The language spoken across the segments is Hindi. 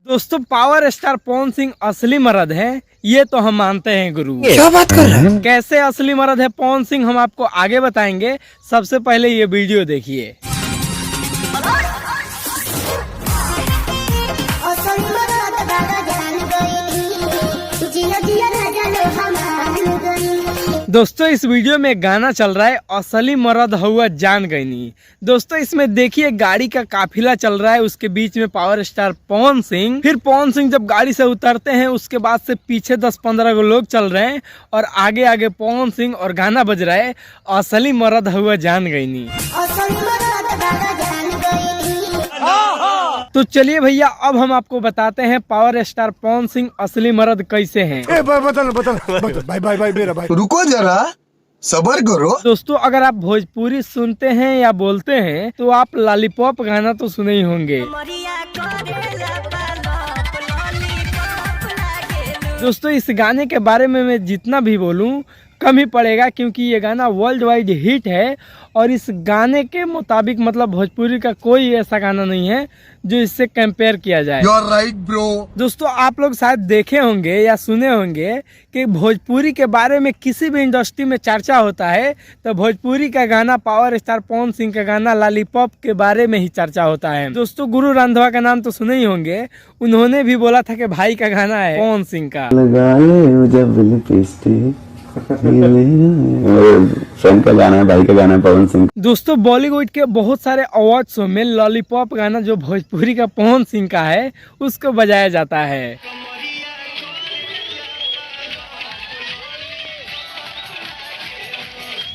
दोस्तों पावर स्टार पवन सिंह असली मर्द है, ये तो हम मानते हैं गुरु। क्या बात कर रहे हैं? कैसे असली मर्द है पवन सिंह हम आपको आगे बताएंगे। सबसे पहले ये वीडियो देखिए। दोस्तों इस वीडियो में गाना चल रहा है असली मर्द हुआ जान गईनी। दोस्तों इसमें देखिए गाड़ी का काफिला चल रहा है, उसके बीच में पावर स्टार पवन सिंह। फिर पवन सिंह जब गाड़ी से उतरते हैं उसके बाद से पीछे 10-15 लोग चल रहे हैं और आगे आगे पवन सिंह और गाना बज रहा है असली मर्द हुआ जान गईनी। तो चलिए भैया अब हम आपको बताते हैं पावर स्टार पवन सिंह असली मर्द कैसे हैं। भाई मेरा भाई रुको जरा सबर करो। दोस्तों अगर आप भोजपुरी सुनते हैं या बोलते हैं तो आप लॉलीपॉप गाना तो सुने ही होंगे। दोस्तों इस गाने के बारे में मैं जितना भी बोलूं कम ही पड़ेगा, क्योंकि ये गाना वर्ल्ड वाइड हिट है और इस गाने के मुताबिक मतलब भोजपुरी का कोई ऐसा गाना नहीं है जो इससे कंपेयर किया जाए। You're right, bro। दोस्तों आप लोग शायद देखे होंगे या सुने होंगे कि भोजपुरी के बारे में किसी भी इंडस्ट्री में चर्चा होता है तो भोजपुरी का गाना पावर स्टार पवन सिंह का गाना लॉलीपॉप के बारे में ही चर्चा होता है। दोस्तों गुरु रंधावा का नाम तो सुने ही होंगे, उन्होंने भी बोला था कि भाई का गाना है पवन सिंह का। फ्रेंड का गाना है, भाई का गाना है पवन सिंह। दोस्तों बॉलीवुड के बहुत सारे अवार्ड शो में लॉलीपॉप गाना जो भोजपुरी का पवन सिंह का है उसको बजाया जाता है।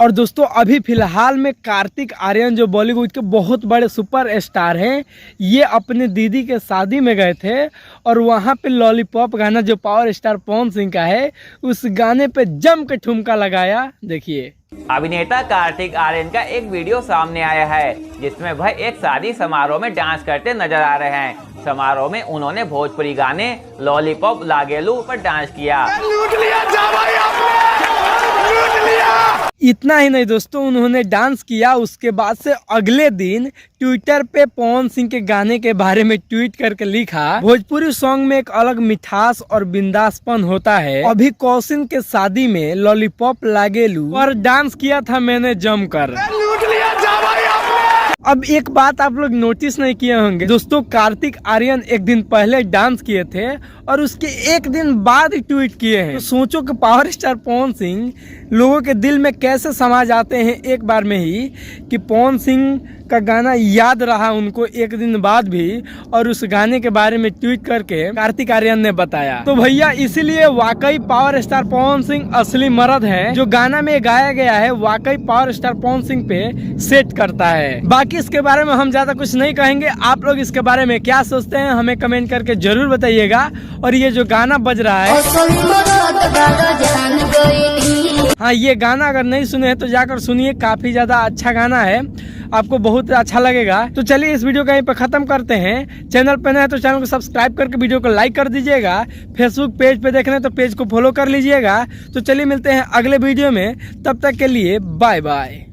और दोस्तों अभी फिलहाल में कार्तिक आर्यन जो बॉलीवुड के बहुत बड़े सुपर स्टार हैं, ये अपने दीदी के शादी में गए थे और वहाँ पे लॉलीपॉप गाना जो पावर स्टार पवन सिंह का है उस गाने पे जम के ठुमका लगाया। देखिए अभिनेता कार्तिक आर्यन का एक वीडियो सामने आया है जिसमें वह एक शादी समारोह में डांस करते नजर आ रहे हैं। समारोह में उन्होंने भोजपुरी गाने लॉलीपॉप लागेलू पर डांस किया। इतना ही नहीं दोस्तों, उन्होंने डांस किया, उसके बाद से अगले दिन ट्विटर पे पवन सिंह के गाने के बारे में ट्वीट करके लिखा, भोजपुरी सॉन्ग में एक अलग मिठास और बिंदासपन होता है। अभी कौशिन के शादी में लॉलीपॉप लागेलू और डांस किया था मैंने जमकर। अब एक बात आप लोग नोटिस नहीं किए होंगे दोस्तों, कार्तिक आर्यन एक दिन पहले डांस किए थे और उसके एक दिन बाद ट्वीट किए हैं। तो सोचो कि पावर स्टार पवन सिंह लोगों के दिल में कैसे समा जाते हैं एक बार में ही, कि पवन सिंह का गाना याद रहा उनको एक दिन बाद भी और उस गाने के बारे में ट्वीट करके कार्तिक आर्यन ने बताया। तो भैया इसीलिए वाकई पावर स्टार पवन सिंह असली मर्द है। जो गाना में गाया गया है वाकई पावर स्टार पवन सिंह पे सेट करता है। बाकी इसके बारे में हम ज्यादा कुछ नहीं कहेंगे, आप लोग इसके बारे में क्या सोचते हैं हमें कमेंट करके जरूर बताइएगा। और ये जो गाना बज रहा है, हाँ ये गाना अगर नहीं सुने हैं तो जाकर सुनिए, काफी ज्यादा अच्छा गाना है, आपको बहुत अच्छा लगेगा। तो चलिए इस वीडियो को यहीं पर खत्म करते हैं। चैनल पे नए हैं तो चैनल को सब्सक्राइब करके वीडियो को लाइक कर दीजिएगा। फेसबुक पेज पे देख रहे हैं तो पेज को फॉलो कर लीजिएगा। तो चलिए मिलते हैं अगले वीडियो में, तब तक के लिए बाय बाय।